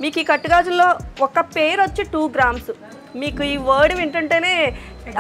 మీకు ఈ కట్టుగాజుల్లో ఒక పేరు వచ్చి 2 గ్రామ్స్. మీకు ఈ వర్డ్ వింటుంటేనే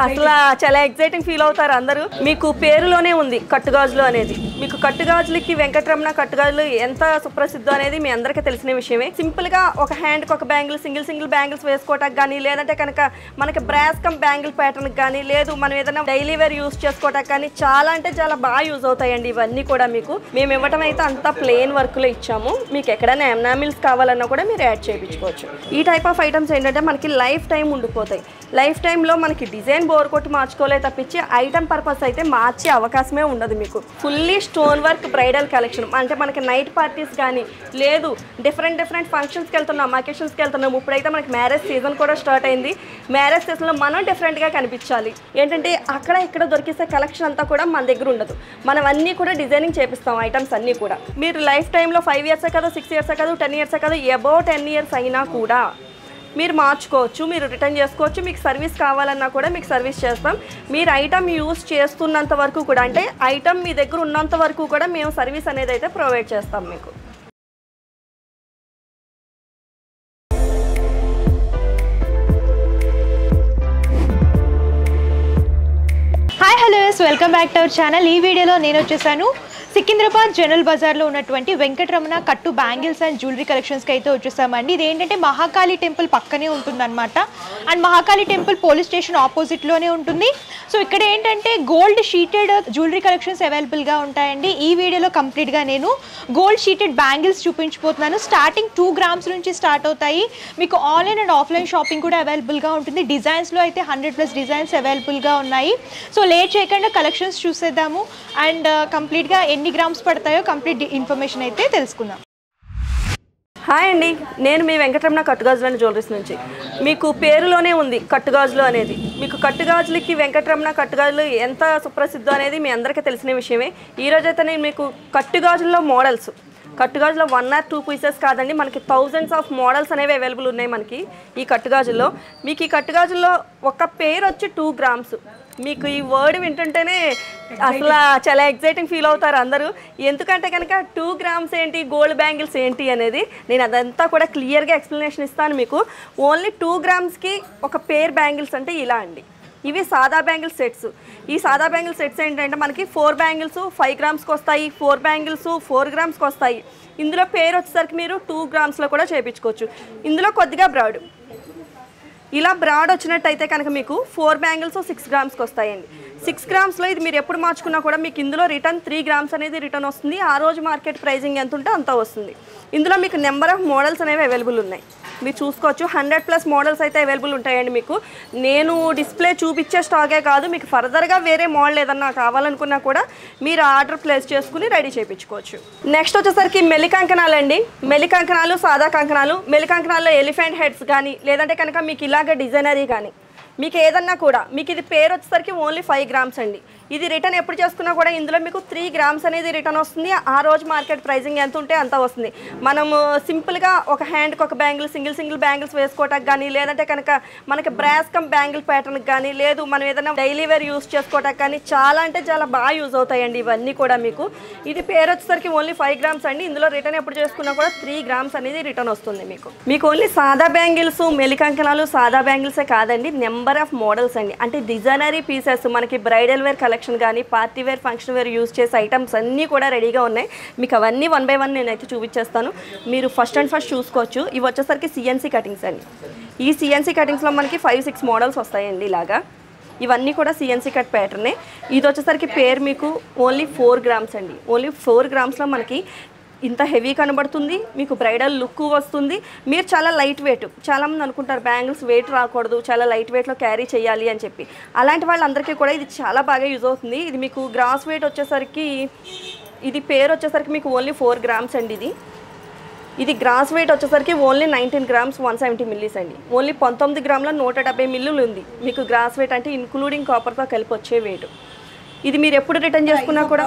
అసలు చాలా ఎక్సైటింగ్ ఫీల్ అవుతారు అందరూ. మీకు పేరులోనే ఉంది కట్టుగాజులు అనేది. మీకు కట్టుగాజులకి వెంకటరమణ కట్టుగాజులు ఎంత సుప్రసిద్ధం అనేది మీ అందరికీ తెలిసిన విషయమే. సింపుల్గా ఒక హ్యాండ్కి ఒక బ్యాంగిల్ సింగిల్ బ్యాంగిల్స్ వేసుకోవటానికి కానీ, లేదంటే కనుక మనకి బ్రాస్ కమ్ బ్యాంగిల్ ప్యాటర్న్కి కానీ, లేదు మనం ఏదైనా డైలీ వేర్ యూస్ చేసుకోవటానికి కానీ చాలా అంటే చాలా బాగా యూజ్ అవుతాయండి ఇవన్నీ కూడా. మీకు మేము ఇవ్వటం అయితే అంతా ప్లెయిన్ వర్క్లో ఇచ్చాము. మీకు ఎక్కడైనా ఎనామిల్స్ కావాలన్నా కూడా మీరు యాడ్ చేయించుకోవచ్చు. ఈ టైప్ ఆఫ్ ఐటమ్స్ ఏంటంటే మనకి లైఫ్ టైం ఉండిపోతాయి. లైఫ్ టైంలో మనకి డిజైన్ బోర్ కొట్టి మార్చుకోలే తప్పించి ఐటమ్ పర్పస్ అయితే మార్చే అవకాశమే ఉండదు. మీకు fully stone work bridal collection అంటే మనకి నైట్ పార్టీస్ కానీ, లేదు డిఫరెంట్ ఫంక్షన్స్కి వెళ్తున్నాం, అకేషన్స్కి వెళ్తున్నాం. ఇప్పుడైతే మనకి మ్యారేజ్ సీజన్ కూడా స్టార్ట్ అయింది. మ్యారేజ్ సీజన్లో మనం డిఫరెంట్గా కనిపించాలి. ఏంటంటే అక్కడ ఇక్కడ దొరికేసే కలెక్షన్ అంతా కూడా మన దగ్గర ఉండదు. మనం అన్నీ కూడా డిజైనింగ్ చేపిస్తాం ఐటమ్స్ అన్నీ కూడా. మీరు లైఫ్ టైంలో 5 ఇయర్సే కాదు, 6 ఇయర్సే కాదు, 10 ఇయర్సే కాదు, అబౌట్ 10 ఇయర్స్ అయినా కూడా మీరు మార్చుకోవచ్చు, మీరు రిటర్న్ చేసుకోవచ్చు. మీకు సర్వీస్ కావాలన్నా కూడా మీకు సర్వీస్ చేస్తాం. మీరు ఐటమ్ యూస్ చేస్తున్నంత వరకు కూడా, అంటే ఐటమ్ మీ దగ్గర ఉన్నంత వరకు కూడా మేము సర్వీస్ అనేది అయితే ప్రొవైడ్ చేస్తాం మీకు. Hi hello, welcome back to our channel. ఈ వీడియోలో నేను వచ్చేసాను సికింద్రాబాద్ జనరల్ బజార్లో ఉన్నటువంటి వెంకటరమణ కట్టు బ్యాంగిల్స్ అండ్ జ్యువెలరీ కలెక్షన్స్కి అయితే వచ్చేసామండి. ఇది ఏంటంటే మహాకాళి టెంపుల్ పక్కనే ఉంటుందన్నమాట. And Mahakali temple police station ఆపోజిట్లోనే ఉంటుంది. సో ఇక్కడ ఏంటంటే గోల్డ్ షీటెడ్ జ్యువెలరీ కలెక్షన్స్ అవైలబుల్గా ఉంటాయండి. ఈ వీడియోలో కంప్లీట్గా నేను గోల్డ్ షీటెడ్ బ్యాంగిల్స్ చూపించిపోతున్నాను. స్టార్టింగ్ 2 గ్రామ్స్ నుంచి స్టార్ట్ అవుతాయి. మీకు ఆన్లైన్ అండ్ ఆఫ్లైన్ షాపింగ్ కూడా అవైలబుల్గా ఉంటుంది. డిజైన్స్లో అయితే 100+ డిజైన్స్ అవైలబుల్గా ఉన్నాయి. సో లేట్ చేయకుండా కలెక్షన్స్ చూసేద్దాము. అండ్ కంప్లీట్గా ఎన్ని గ్రామ్స్ పడతాయో కంప్లీట్ ఇన్ఫర్మేషన్ అయితే తెలుసుకుందాం. హాయ్ అండి, నేను మీ వెంకటరమణ కట్టుగాజులు అండ్ జ్యువెలరీస్ నుంచి. మీకు పేరులోనే ఉంది కట్టుగాజులు అనేది. మీకు కట్టుగాజులకి వెంకటరమణ కట్టుగాజులు ఎంత సుప్రసిద్ధం అనేది మీ అందరికీ తెలిసిన విషయమే. ఈరోజైతే నేను మీకు కట్టుగాజుల్లో మోడల్స్, కట్టుగాజులో 1 or 2 పీసెస్ కాదండి, మనకి థౌజండ్స్ ఆఫ్ మోడల్స్ అనేవి అవైలబుల్ ఉన్నాయి మనకి ఈ కట్టుగాజుల్లో. మీకు ఈ కట్టుగాజుల్లో ఒక పేరు వచ్చి 2 గ్రామ్స్. మీకు ఈ వర్డ్ వింటుంటేనే అసలు చాలా ఎక్సైటింగ్ ఫీల్ అవుతారు అందరూ. ఎందుకంటే కనుక 2 గ్రామ్స్ ఏంటి, గోల్డ్ బ్యాంగిల్స్ ఏంటి అనేది నేను అదంతా కూడా క్లియర్గా ఎక్స్ప్లెనేషన్ ఇస్తాను మీకు. ఓన్లీ 2 గ్రామ్స్కి ఒక పేర్ బ్యాంగిల్స్ అంటే ఇలా అండి. ఇవి సాదా బ్యాంగిల్స్ సెట్స్. ఈ సాదా బ్యాంగిల్ సెట్స్ ఏంటంటే మనకి 4 బ్యాంగిల్స్ 5 గ్రామ్స్కి వస్తాయి, 4 బ్యాంగిల్స్ 4 గ్రామ్స్కి వస్తాయి. ఇందులో పేరు వచ్చేసరికి మీరు 2 గ్రామ్స్లో కూడా చేయించుకోవచ్చు. ఇందులో కొద్దిగా బ్రాడ్, ఇలా బ్రాడ్ వచ్చినట్టయితే కనుక మీకు 4 బ్యాంగిల్స్ 6 గ్రామ్స్కి వస్తాయండి. 6 గ్రామ్స్లో ఇది మీరు ఎప్పుడు మార్చుకున్నా కూడా మీకు ఇందులో రిటర్న్ 3 గ్రామ్స్ అనేది రిటర్న్ వస్తుంది. ఆ రోజు మార్కెట్ ప్రైజింగ్ ఎంత ఉంటే అంత వస్తుంది. ఇందులో మీకు నెంబర్ ఆఫ్ మోడల్స్ అనేవి అవైలబుల్ ఉన్నాయి. మీరు చూసుకోవచ్చు, 100+ మోడల్స్ అయితే అవైలబుల్ ఉంటాయండి మీకు. నేను డిస్ప్లే చూపించే స్టాకే కాదు, మీకు ఫర్దర్గా వేరే మోడల్ ఏదన్నా కావాలనుకున్నా కూడా మీరు ఆర్డర్ ప్లేస్ చేసుకుని రెడీ చేయించుకోవచ్చు. నెక్స్ట్ వచ్చేసరికి మెలి కంకణాలు అండి. మెలి కంకణాలు, సాదా కంకణాలు. మెలి కంకణాల్లో ఎలిఫెంట్ హెడ్స్ కానీ, లేదంటే కనుక మీకు ఇలాగ డిజైనరీ కానీ, మీకు ఏదన్నా కూడా మీకు ఇది పేరు వచ్చేసరికి ఓన్లీ 5 గ్రామ్స్ అండి. ఇది రిటర్న్ ఎప్పుడు చేసుకున్నా కూడా ఇందులో మీకు 3 గ్రామ్స్ అనేది రిటర్న్ వస్తుంది. ఆ రోజు మార్కెట్ ప్రైజింగ్ ఎంత ఉంటే అంత వస్తుంది. మనము సింపుల్గా ఒక హ్యాండ్కి ఒక బ్యాంగిల్ సింగిల్ బ్యాంగిల్స్ వేసుకోవటానికి కానీ, లేదంటే కనుక మనకి బ్రాస్ కమ్ బ్యాంగిల్ ప్యాటర్న్కి కానీ, లేదు మనం ఏదైనా డైలీ వేర్ యూస్ చేసుకోవటానికి కానీ చాలా అంటే చాలా బాగా యూజ్ అవుతాయండి ఇవన్నీ కూడా. మీకు ఇది పేరు వచ్చేసరికి ఓన్లీ 5 గ్రామ్స్ అండి. ఇందులో రిటర్న్ ఎప్పుడు చేసుకున్నా కూడా 3 గ్రామ్స్ అనేది రిటర్న్ వస్తుంది మీకు ఓన్లీ సాదా బ్యాంగిల్స్, మెలి కంకణాలు, సాదా బ్యాంగిల్సే కాదండి, నెంబర్ ఆఫ్ మోడల్స్ అండి. అంటే డిజైనరీ పీసెస్ మనకి బ్రైడల్ వేర్ కలెక్షన్ కానీ, party wear, function wear use చేసే ఐటమ్స్ అన్నీ కూడా రెడీగా ఉన్నాయి. మీకు అవన్నీ 1 by 1 నేనైతే చూపించేస్తాను. మీరు ఫస్ట్ చూసుకోవచ్చు. ఇవి వచ్చేసరికి CNC కటింగ్స్ అండి. ఈ CNC కటింగ్స్లో మనకి 5-6 మోడల్స్ వస్తాయండి ఇలాగా. ఇవన్నీ కూడా CNC కట్ ప్యాటర్నే. ఇది వచ్చేసరికి పేరు మీకు ఓన్లీ 4 గ్రామ్స్ అండి. ఓన్లీ 4 గ్రామ్స్లో మనకి ఇంత హెవీ కనబడుతుంది, మీకు బ్రైడల్ లుక్ వస్తుంది. మీరు చాలా లైట్ వెయిట్, చాలామంది అనుకుంటారు బ్యాంగిల్స్ వెయిట్ రాకూడదు, చాలా లైట్ వెయిట్లో క్యారీ చేయాలి అని చెప్పి. అలాంటి వాళ్ళందరికీ కూడా ఇది చాలా బాగా యూజ్ అవుతుంది. ఇది మీకు గ్రాస్ వెయిట్ వచ్చేసరికి, ఇది పేరు వచ్చేసరికి మీకు ఓన్లీ 4 గ్రామ్స్ అండి. ఇది గ్రాస్ వెయిట్ వచ్చేసరికి ఓన్లీ 19 గ్రామ్స్ 170 మిల్లీస్ అండి. ఓన్లీ 19 గ్రాముల 170 మిల్లులు ఉంది మీకు గ్రాస్ వెయిట్, అంటే ఇంక్లూడింగ్ కాపర్తో కలిపి వచ్చే వెయిట్. ఇది మీరు ఎప్పుడు రిటర్న్ చేసుకున్నా కూడా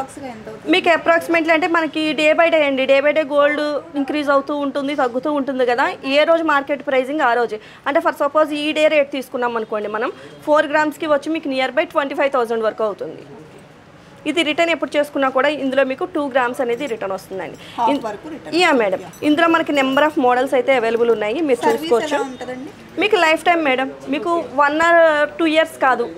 మీకు అప్రాక్సిమేట్లీ అంటే మనకి డే బై డే అండి, day by day gold increase అవుతూ ఉంటుంది, తగ్గుతూ ఉంటుంది కదా. ఏ రోజు మార్కెట్ ప్రైజింగ్ ఆ రోజే. అంటే ఫర్ సపోజ్ ఈ డే రేట్ తీసుకున్నాం అనుకోండి, మనం 4 గ్రామ్స్కి వచ్చి మీకు నియర్ బై 25,000 వరకు అవుతుంది. ఇది రిటర్న్ ఎప్పుడు చేసుకున్నా కూడా ఇందులో మీకు 2 grams అనేది రిటర్న్ వస్తుందండి. యా మేడం, ఇందులో మనకి నెంబర్ ఆఫ్ మోడల్స్ అయితే అవైలబుల్ ఉన్నాయి, మీరు చూసుకోవచ్చు. మీకు లైఫ్ టైం మేడం, మీకు 1 or 2 years కాదు,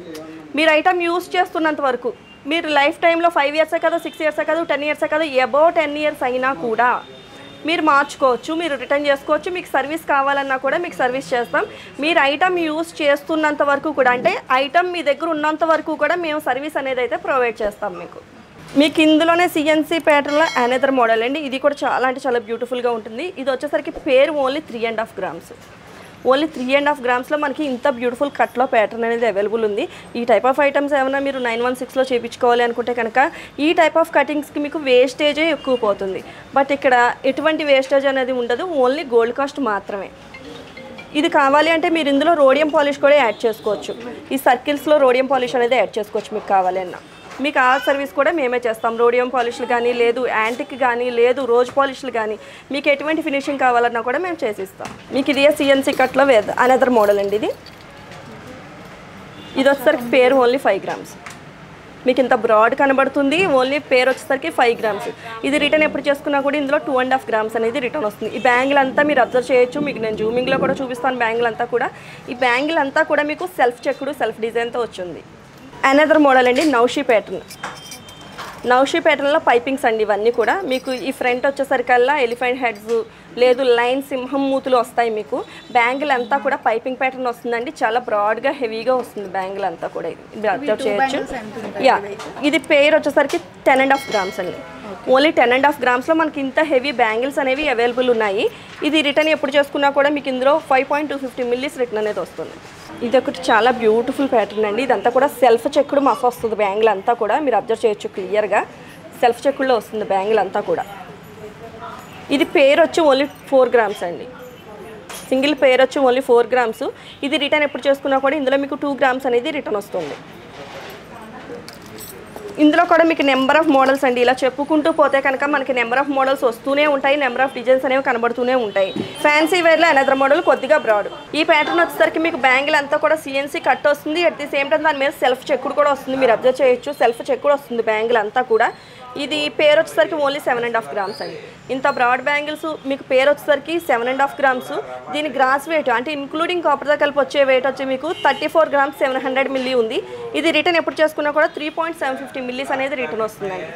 మీరు ఐటమ్ యూస్ చేస్తున్నంత వరకు. మీరు లైఫ్ టైంలో 5 years కాదు, 6 years కాదు, 10 years కాదు, అబౌవ్ 10 years అయినా కూడా మీరు మార్చుకోవచ్చు, మీరు రిటర్న్ చేసుకోవచ్చు. మీకు సర్వీస్ కావాలన్నా కూడా మీకు సర్వీస్ చేస్తాం. మీరు ఐటమ్ యూస్ చేస్తున్నంత వరకు కూడా, అంటే ఐటమ్ మీ దగ్గర ఉన్నంత వరకు కూడా మేము సర్వీస్ అనేది అయితే ప్రొవైడ్ చేస్తాం మీకు. మీకు ఇందులోనే సిఎన్సీ ప్యాటర్న్లో అనదర్ మోడల్ అండి. ఇది కూడా చాలా అంటే చాలా బ్యూటిఫుల్గా ఉంటుంది. ఇది వచ్చేసరికి పేరు ఓన్లీ 3.5 grams. ఓన్లీ 3.5 grams మనకి ఇంత బ్యూటిఫుల్ కట్లో ప్యాటర్న్ అనేది అవైలబుల్ ఉంది. ఈ టైప్ ఆఫ్ ఐటమ్స్ ఏమైనా మీరు 916లో చేయించుకోవాలి అనుకుంటే కనుక ఈ టైప్ ఆఫ్ కటింగ్స్కి మీకు వేస్టేజే ఎక్కువ పోతుంది. బట్ ఇక్కడ ఎటువంటి వేస్టేజ్ అనేది ఉండదు, ఓన్లీ గోల్డ్ కాస్ట్ మాత్రమే. ఇది కావాలి అంటే మీరు ఇందులో రోడియం పాలిష్ కూడా యాడ్ చేసుకోవచ్చు. ఈ సర్కిల్స్లో రోడియం పాలిష్ అనేది యాడ్ చేసుకోవచ్చు మీకు కావాలి అన్న. మీకు ఆ సర్వీస్ కూడా మేమే చేస్తాం. రోడియం పాలిష్లు కానీ, లేదు యాంటిక్ కానీ, లేదు రోజ్ పాలిష్లు కానీ, మీకు ఎటువంటి ఫినిషింగ్ కావాలన్నా కూడా మేము చేసిస్తాం. మీకు ఇది సిఎన్సీ కట్లో అనదర్ మోడల్ అండి. ఇది వచ్చేసరికి పేరు ఓన్లీ 5 grams. మీకు ఇంత బ్రాడ్ కనబడుతుంది, ఓన్లీ పేరు వచ్చేసరికి 5 grams. ఇది రిటర్న్ ఎప్పుడు చేసుకున్నా కూడా ఇందులో 2.5 grams అనేది రిటర్న్ వస్తుంది. ఈ బ్యాంగిల్ అంతా మీరు అబ్జర్వ్ చేయొచ్చు, మీకు నేను జూమింగ్లో కూడా చూపిస్తాను. బ్యాంగిల్ అంతా కూడా, ఈ బ్యాంగిల్ అంతా కూడా మీకు సెల్ఫ్ చెక్కుడు, సెల్ఫ్ డిజైన్తో వచ్చింది. అనదర్ మోడల్ అండి, నౌషీ ప్యాటర్న్. నౌషీ ప్యాటర్న్లో పైపింగ్స్ అండి ఇవన్నీ కూడా. మీకు ఈ ఫ్రంట్ వచ్చేసరికల్లా ఎలిఫెంట్ హెడ్స్, లేదు లైన్ సింహం మూతులు వస్తాయి. మీకు బ్యాంగిల్ అంతా కూడా పైపింగ్ ప్యాటర్న్ వస్తుందండి. చాలా బ్రాడ్గా హెవీగా వస్తుంది బ్యాంగిల్ అంతా కూడా. ఇది అబ్జర్వ్ చేయొచ్చు. యా, ఇది పేరు వచ్చేసరికి 10.5 grams అండి. ఓన్లీ 10.5 grams మనకి ఇంత హెవీ బ్యాంగిల్స్ అనేవి అవైలబుల్ ఉన్నాయి. ఇది రిటర్న్ ఎప్పుడు చేసుకున్నా కూడా మీకు ఇందులో 5.250 millis రిటర్న్ అనేది వస్తుంది. ఇది ఒకటి చాలా బ్యూటిఫుల్ ప్యాటర్న్ అండి. ఇదంతా కూడా సెల్ఫ్ చెక్కుడు మస్తు వస్తుంది బ్యాంగిల్ అంతా కూడా, మీరు అబ్జర్వ్ చేయొచ్చు క్లియర్గా. సెల్ఫ్ చెక్కుడులో వస్తుంది బ్యాంగిల్ అంతా కూడా. ఇది పేరు వచ్చి ఓన్లీ 4 grams అండి. సింగిల్ పేరు వచ్చి ఓన్లీ 4 grams. ఇది రిటర్న్ ఎప్పుడు చేసుకున్నా కూడా ఇందులో మీకు 2 grams అనేది రిటర్న్ వస్తుంది. ఇందులో కూడా మీకు నెంబర్ ఆఫ్ మోడల్స్ అండి. ఇలా చెప్పుకుంటూ పోతే కనుక మనకి నెంబర్ ఆఫ్ మోడల్స్ వస్తూనే ఉంటాయి, నెంబర్ ఆఫ్ డిజైన్స్ అనేవి కనబడుతూనే ఉంటాయి. ఫ్యాన్సీ వేర్లో అనదర్ మోడల్ కొద్దిగా బ్రాడ్. ఈ ప్యాటర్న్ వచ్చేసరికి మీకు బ్యాంగిల్ అంతా కూడా సిఎన్సీ కట్ వస్తుంది. అట్ ది సేమ్ టైం దాని మీద సెల్ఫ్ చెక్కుడు కూడా వస్తుంది, మీరు అబ్జర్వ్ చేయొచ్చు. సెల్ఫ్ చెక్కుడు వస్తుంది బ్యాంగిల్ అంతా కూడా. ఇది పేరు వచ్చేసరికి ఓన్లీ 7.5 grams అండి. ఇంత బ్రాడ్ బ్యాంగిల్స్ మీకు పేరు వచ్చేసరికి 7.5 grams. దీని గ్రాస్ వెయిట్ అంటే ఇంక్లూడింగ్ కాపర్తో కలిపి వచ్చే వెయిట్ వచ్చి మీకు 34 grams 700 milli ఉంది. ఇది రిటర్న్ ఎప్పుడు చేసుకున్నా కూడా 3.750 millis అనేది రిటర్న్ వస్తుందండి.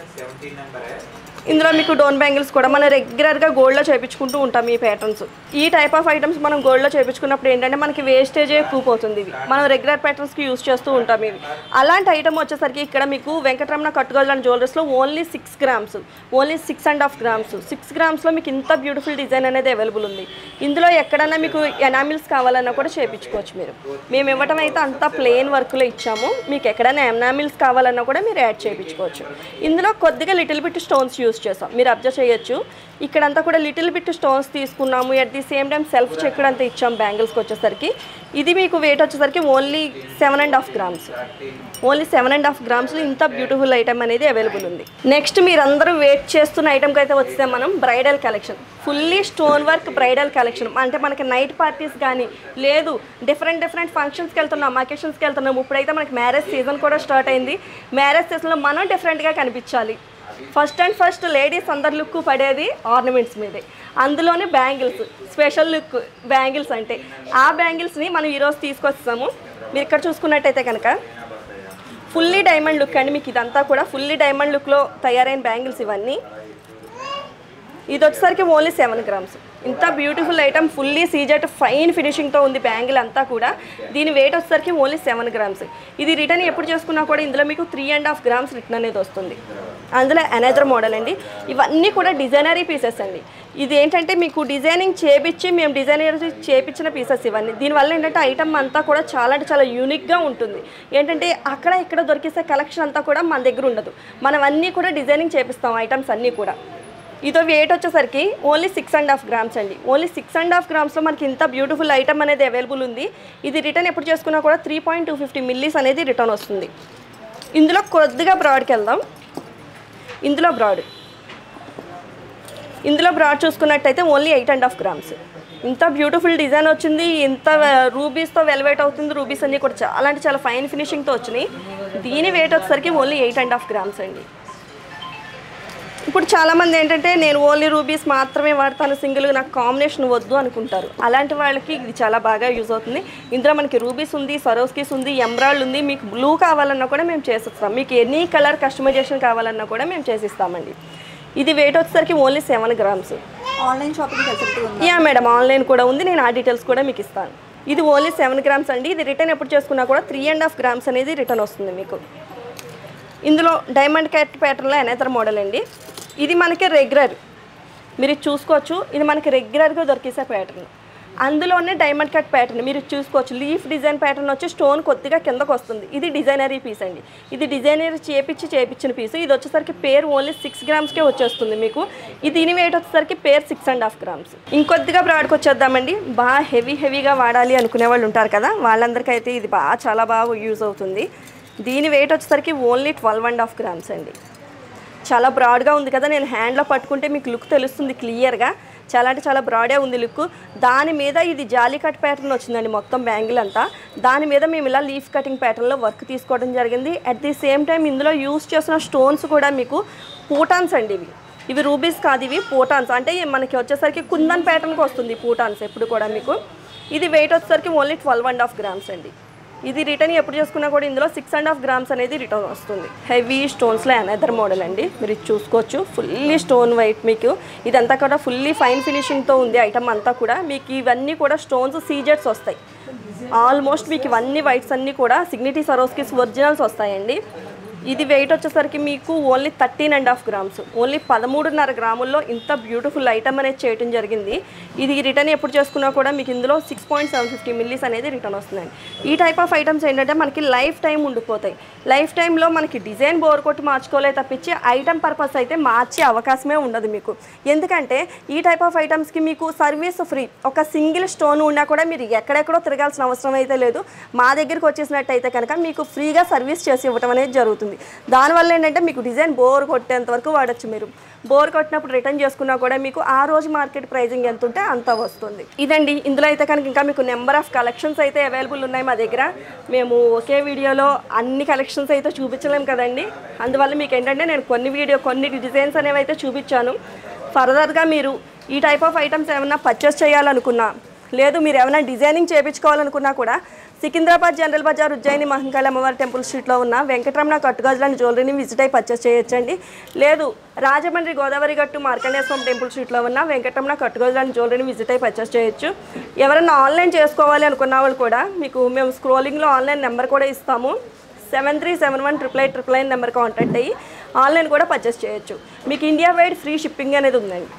ఇందులో మీకు డోన్ బ్యాంగిల్స్ కూడా మనం రెగ్యులర్గా గోల్డ్లో చేయించుకుంటూ ఉంటాం. ఈ ప్యాటర్న్స్, ఈ టైప్ ఆఫ్ ఐటమ్స్ మనం గోల్డ్లో చేయించుకున్నప్పుడు ఏంటంటే మనకి వేస్టేజే ఎక్కువ పోతుంది. ఇవి మనం రెగ్యులర్ ప్యాటర్న్స్కి యూస్ చేస్తూ ఉంటాం. ఇవి అలాంటి ఐటమ్ వచ్చేసరికి ఇక్కడ మీకు వెంకటరమణ కట్టుగాజుల జ్యువెలరీస్లో only 6 grams, only 6.5 grams. 6 grams మీకు ఇంత బ్యూటిఫుల్ డిజైన్ అనేది అవైలబుల్ ఉంది. ఇందులో ఎక్కడన్నా మీకు ఎనామిల్స్ కావాలన్నా కూడా చేయించుకోవచ్చు మీరు. మేము ఇవ్వటం అయితే అంతా ప్లెయిన్ వర్క్లో ఇచ్చాము. మీకు ఎక్కడైనా ఎనామిల్స్ కావాలన్నా కూడా మీరు యాడ్ చేయించుకోవచ్చు. ఇందులో కొద్దిగా లిటిల్ బిట్ స్టోన్స్ యూస్ చేస్తాం, మీరు అబ్జర్వ్ చేయొచ్చు. ఇక్కడంతా కూడా లిటిల్ బిట్ స్టోన్స్ తీసుకున్నాము. At the same time self చెక్కుడు అంతా ఇచ్చాము బ్యాంగిల్స్కి వచ్చేసరికి. ఇది మీకు వెయిట్ వచ్చేసరికి ఓన్లీ 7.5 grams. ఓన్లీ 7.5 grams ఇంత బ్యూటిఫుల్ ఐటమ్ అనేది అవైలబుల్ ఉంది. నెక్స్ట్ మీరందరూ వెయిట్ చేస్తున్న ఐటమ్కి అయితే వస్తే మనం bridal collection, fully stone work bridal collection. అంటే మనకి నైట్ పార్టీస్ కానీ, లేదు డిఫరెంట్ ఫంక్షన్స్కి వెళ్తున్నాం, అకేషన్స్కి వెళ్తున్నాం. ఇప్పుడైతే మనకి మ్యారేజ్ సీజన్ కూడా స్టార్ట్ అయింది. మ్యారేజ్ సీజన్లో మనం డిఫరెంట్గా కనిపించాలి. ఫస్ట్ లేడీస్ అందరు లుక్ పడేది ఆర్నమెంట్స్ మీదే. అందులోనే బ్యాంగిల్స్, స్పెషల్ లుక్ బ్యాంగిల్స్ అంటే ఆ బ్యాంగిల్స్ని మనం ఈరోజు తీసుకొస్తాము. మీరు ఇక్కడ చూసుకున్నట్టయితే కనుక ఫుల్లీ డైమండ్ లుక్ అండి. మీకు ఇదంతా కూడా ఫుల్లీ డైమండ్ లుక్లో తయారైన బ్యాంగిల్స్ ఇవన్నీ. ఇది వచ్చేసరికి ఓన్లీ 7 grams. ఇంత బ్యూటిఫుల్ ఐటమ్, ఫుల్లీ సీజెట్ ఫైన్ ఫినిషింగ్తో ఉంది బ్యాంగిల్ అంతా కూడా. దీని వెయిట్ వచ్చేసరికి ఓన్లీ 7 grams. ఇది రిటర్న్ ఎప్పుడు చేసుకున్నా కూడా ఇందులో మీకు 3.5 grams రిటర్న్ అనేది వస్తుంది. అందులో అనదర్ మోడల్ అండి. ఇవన్నీ కూడా డిజైనరీ పీసెస్ అండి. ఇది ఏంటంటే మీకు డిజైనింగ్ చేపించి మేము డిజైనర్ చేపించిన పీసెస్ ఇవన్నీ. దీనివల్ల ఏంటంటే ఐటమ్ అంతా కూడా చాలా అంటే చాలా యూనిక్గా ఉంటుంది. ఏంటంటే అక్కడ ఇక్కడ దొరికేసే కలెక్షన్ అంతా కూడా మన దగ్గర ఉండదు. మనం అన్నీ కూడా డిజైనింగ్ చేపిస్తాం ఐటమ్స్ అన్నీ కూడా. ఇదో వెయిట్ వచ్చేసరికి ఓన్లీ 6.5 grams అండి. ఓన్లీ 6.5 grams మనకి ఇంత బ్యూటిఫుల్ ఐటమ్ అనేది అవైలబుల్ ఉంది. ఇది రిటర్న్ ఎప్పుడు చేసుకున్నా కూడా 3.250 millis అనేది రిటర్న్ వస్తుంది. ఇందులో కొద్దిగా బ్రాడ్కి వెళ్దాం. ఇందులో బ్రాడ్ చూసుకున్నట్టయితే ఓన్లీ 8.5 grams. ఇంత బ్యూటిఫుల్ డిజైన్ వచ్చింది, ఇంత రూబీస్తో వెల్వేట్ అవుతుంది. రూబీస్ అన్నీ కూడా చాలా అంటే చాలా ఫైన్ ఫినిషింగ్తో వచ్చినాయి. దీని వెయిట్ వచ్చేసరికి ఓన్లీ 8.5 grams అండి. ఇప్పుడు చాలామంది ఏంటంటే నేను ఓన్లీ రూబీస్ మాత్రమే వాడతాను, సింగిల్గా నాకు కాంబినేషన్ వద్దు అనుకుంటారు. అలాంటి వాళ్ళకి ఇది చాలా బాగా యూజ్ అవుతుంది. ఇందులో మనకి రూబీస్ ఉంది, సరోస్కీస్ ఉంది, ఎమరాల్డ్ ఉంది. మీకు బ్లూ కావాలన్నా కూడా మేము చేసిస్తాం. మీకు ఎనీ కలర్ కస్టమైజేషన్ కావాలన్నా కూడా మేము చేసిస్తామండి. ఇది వెయిట్ వచ్చేసరికి only 7 grams. Online shopping facility ఉంది? యా మేడం, ఆన్లైన్ కూడా ఉంది. నేను ఆ డీటెయిల్స్ కూడా మీకు ఇస్తాను. ఇది ఓన్లీ 7 grams అండి. ఇది రిటర్న్ ఎప్పుడు చేసుకున్నా కూడా 3.5 grams అనేది రిటర్న్ వస్తుంది మీకు. ఇందులో డైమండ్ కట్ ప్యాటర్న్లో అనదర్ మోడల్ అండి. ఇది మనకి రెగ్యులర్, మీరు చూసుకోవచ్చు. ఇది మనకి రెగ్యులర్గా దొరికేసే ప్యాటర్న్. అందులోనే డైమండ్ కట్ ప్యాటర్న్ మీరు చూసుకోవచ్చు. లీఫ్ డిజైన్ ప్యాటర్న్ వచ్చి స్టోన్ కొద్దిగా కిందకు వస్తుంది. ఇది డిజైనరీ పీస్ అండి. ఇది డిజైనరీ చేపించిన పీసు. ఇది వచ్చేసరికి పేర్ ఓన్లీ 6 gramsకే వచ్చేస్తుంది మీకు. ఇది దీని వెయిట్ వచ్చేసరికి పేర్ 6.5 grams. ఇంకొద్దిగా బ్రాడ్కి వచ్చేద్దామండి. బాగా హెవీగా వాడాలి అనుకునే వాళ్ళు ఉంటారు కదా, వాళ్ళందరికైతే ఇది బాగా చాలా బాగా యూజ్ అవుతుంది. దీని వెయిట్ వచ్చేసరికి ఓన్లీ 12.5 grams అండి. చాలా బ్రాడ్గా ఉంది కదా, నేను హ్యాండ్లో పట్టుకుంటే మీకు లుక్ తెలుస్తుంది క్లియర్గా. చాలా అంటే చాలా బ్రాడే ఉంది లుక్. దాని మీద ఇది జాలీ కట్ ప్యాటర్న్ వచ్చిందండి మొత్తం బ్యాంగిల్ అంతా. దాని మీద మేము ఇలా లీఫ్ కటింగ్ ప్యాటర్న్లో వర్క్ తీసుకోవడం జరిగింది. అట్ ది సేమ్ టైం ఇందులో యూస్ చేసిన స్టోన్స్ కూడా మీకు పూటాన్స్ అండి. ఇవి రూబీస్ కాదు, ఇవి పూటాన్స్. అంటే మనకి వచ్చేసరికి కుందన్ ప్యాటర్న్కి వస్తుంది పూటాన్స్ ఎప్పుడు కూడా మీకు. ఇది వెయిట్ వచ్చేసరికి ఓన్లీ 12.5 grams అండి. ఇది రిటర్న్ ఎప్పుడు చేసుకున్నా కూడా ఇందులో 6.5 grams అనేది రిటర్న్ వస్తుంది. హెవీ స్టోన్స్లో అనదర్ మోడల్ అండి. మీరు చూసుకోవచ్చు, ఫుల్లీ స్టోన్ వైట్ మీకు. ఇదంతా కూడా ఫుల్లీ ఫైన్ ఫినిషింగ్తో ఉంది ఐటమ్ అంతా కూడా. మీకు ఇవన్నీ కూడా స్టోన్స్ సీజెట్స్ వస్తాయి. ఆల్మోస్ట్ మీకు ఇవన్నీ వైట్స్ అన్నీ కూడా సిగ్నిటీ సరోస్కిస్ ఒరిజినల్స్ వస్తాయండి. ఇది వెయిట్ వచ్చేసరికి మీకు ఓన్లీ 13.5 grams, ఓన్లీ 13.5 గ్రాముల్లో ఇంత బ్యూటిఫుల్ ఐటమ్ అనేది చేయడం జరిగింది. ఇది రిటర్న్ ఎప్పుడు చేసుకున్నా కూడా మీకు ఇందులో 6.750 millis అనేది రిటర్న్ వస్తుందండి. ఈ టైప్ ఆఫ్ ఐటమ్స్ ఏంటంటే మనకి లైఫ్ టైం ఉండిపోతాయి. లైఫ్ టైంలో మనకి డిజైన్ బోర్ కొట్టి మార్చుకోలే తప్పించి ఐటమ్ పర్పస్ అయితే మార్చే అవకాశమే ఉండదు మీకు. ఎందుకంటే ఈ టైప్ ఆఫ్ ఐటమ్స్కి మీకు సర్వీస్ ఫ్రీ. ఒక సింగిల్ స్టోన్ ఉన్నా కూడా మీరు ఎక్కడెక్కడో తిరగాల్సిన అవసరం అయితే లేదు. మా దగ్గరికి వచ్చేసినట్టయితే కనుక మీకు ఫ్రీగా సర్వీస్ చేసి ఇవ్వడం అనేది జరుగుతుంది. దానివల్ల ఏంటంటే మీకు డిజైన్ బోర్ కొట్టేంత వరకు వాడచ్చు. మీరు బోర్ కొట్టినప్పుడు రిటర్న్ చేసుకున్నా కూడా మీకు ఆ రోజు మార్కెట్ ప్రైజింగ్ ఎంత ఉంటే అంత వస్తుంది. ఇదండి. ఇందులో అయితే కనుక ఇంకా మీకు నెంబర్ ఆఫ్ కలెక్షన్స్ అయితే అవైలబుల్ ఉన్నాయి మా దగ్గర. మేము ఒకే వీడియోలో అన్ని కలెక్షన్స్ అయితే చూపించలేము కదండి. అందువల్ల మీకు ఏంటంటే నేను కొన్ని డిజైన్స్ అనేవి అయితే చూపించాను. ఫర్దర్గా మీరు ఈ టైప్ ఆఫ్ ఐటమ్స్ ఏమైనా పర్చేస్ చేయాలనుకున్నా, లేదు మీరు ఏమైనా డిజైనింగ్ చేయించుకోవాలనుకున్నా కూడా సికింద్రాబాద్ జనరల్ బజార్ ఉజ్జయిని మహంకాళి అమ్మవారి టెంపుల్ స్ట్రీట్లో ఉన్న వెంకటరమణ కట్టుగాజులని జ్యువెలరీని విజిట్ అయ్యి పర్చేస్ చేయొచ్చండి. లేదు రాజమండ్రి గోదావరి గట్టు మార్కండేయ స్వామి టెంపుల్ స్ట్రీట్లో ఉన్న వెంకటరమణ కట్టుగాజులని జ్యువెలరీని విజిట్ అయ్యి పర్చేస్ చేయొచ్చు. ఎవరైనా ఆన్లైన్ చేసుకోవాలి అనుకున్న వాళ్ళు కూడా మేము స్క్రోలింగ్లో ఆన్లైన్ నెంబర్ కూడా ఇస్తాము. 73718899 నెంబర్ కాంటాక్ట్ అయ్యి ఆన్లైన్ కూడా పర్చేస్ చేయొచ్చు. మీకు ఇండియా వైడ్ ఫ్రీ షిప్పింగ్ అనేది ఉందండి.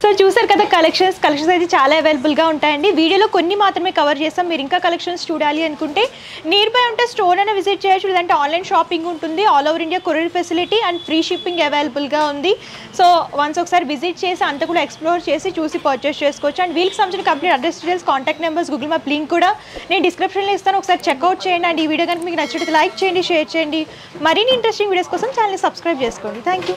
సో చూసారు కదా, కలెక్షన్స్ అయితే చాలా అవైలబుల్గా ఉంటాయండి. వీడియోలో కొన్ని మాత్రమే కవర్ చేస్తాం. మీరు ఇంకా కలెక్షన్స్ చూడాలి అనుకుంటే నియర్ బై ఉంటే స్టోర్ అయినా విజిట్ చేయొచ్చు, లేదంటే ఆన్లైన్ షాపింగ్ ఉంటుంది. All over India courier facility and free shipping అవైలబుల్గా ఉంది. సో వన్స్ ఒకసారి విజిట్ చేసి అంతా కూడా ఎక్స్ప్లోర్ చేసి చూసి పర్చేస్ చేసుకోవచ్చు. అండ్ వీళ్ళకి సంబంధించిన complete address details, contact numbers, Google map link కూడా నేను డిస్క్రిప్షన్లో ఇస్తాను. ఒకసారి చెక్అవుట్ చేయండి. అండ్ ఈ వీడియో కనుక మీకు నచ్చినట్లయితే లైక్ చేయండి, షేర్ చేయండి. మరిన్ని ఇంట్రెస్టింగ్ వీడియోస్ కోసం ఛానల్ని సబ్స్క్రైబ్ చేసుకోండి. Thank you.